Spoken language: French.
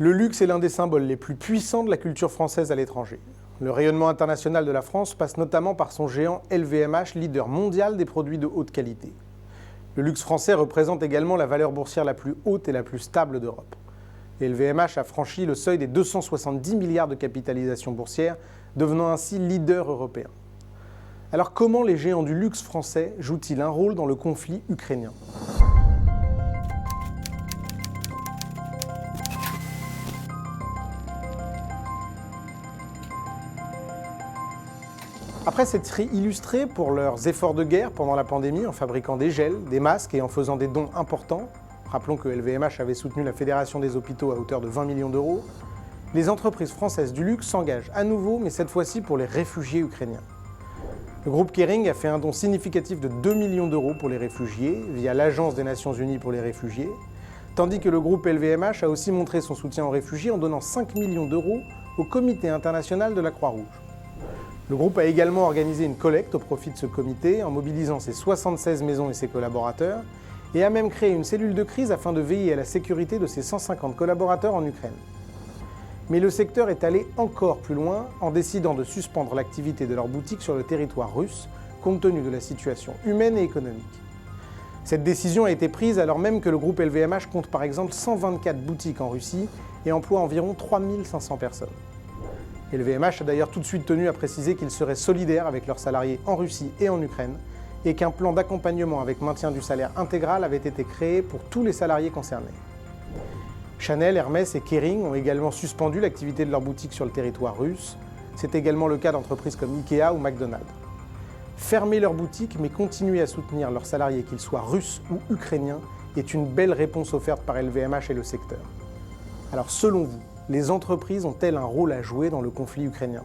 Le luxe est l'un des symboles les plus puissants de la culture française à l'étranger. Le rayonnement international de la France passe notamment par son géant LVMH, leader mondial des produits de haute qualité. Le luxe français représente également la valeur boursière la plus haute et la plus stable d'Europe. LVMH a franchi le seuil des 270 milliards de capitalisation boursière, devenant ainsi leader européen. Alors comment les géants du luxe français jouent-ils un rôle dans le conflit ukrainien ? Après s'être illustrés pour leurs efforts de guerre pendant la pandémie en fabriquant des gels, des masques et en faisant des dons importants, rappelons que LVMH avait soutenu la Fédération des hôpitaux à hauteur de 20 millions d'euros, les entreprises françaises du luxe s'engagent à nouveau, mais cette fois-ci pour les réfugiés ukrainiens. Le groupe Kering a fait un don significatif de 2 millions d'euros pour les réfugiés, via l'Agence des Nations Unies pour les réfugiés, tandis que le groupe LVMH a aussi montré son soutien aux réfugiés en donnant 5 millions d'euros au Comité international de la Croix-Rouge. Le groupe a également organisé une collecte au profit de ce comité en mobilisant ses 76 maisons et ses collaborateurs et a même créé une cellule de crise afin de veiller à la sécurité de ses 150 collaborateurs en Ukraine. Mais le secteur est allé encore plus loin en décidant de suspendre l'activité de leurs boutiques sur le territoire russe compte tenu de la situation humaine et économique. Cette décision a été prise alors même que le groupe LVMH compte par exemple 124 boutiques en Russie et emploie environ 3500 personnes. LVMH a d'ailleurs tout de suite tenu à préciser qu'ils seraient solidaires avec leurs salariés en Russie et en Ukraine et qu'un plan d'accompagnement avec maintien du salaire intégral avait été créé pour tous les salariés concernés. Chanel, Hermès et Kering ont également suspendu l'activité de leurs boutiques sur le territoire russe. C'est également le cas d'entreprises comme Ikea ou McDonald's. Fermer leurs boutiques mais continuer à soutenir leurs salariés, qu'ils soient russes ou ukrainiens, est une belle réponse offerte par LVMH et le secteur. Alors selon vous, les entreprises ont-elles un rôle à jouer dans le conflit ukrainien ?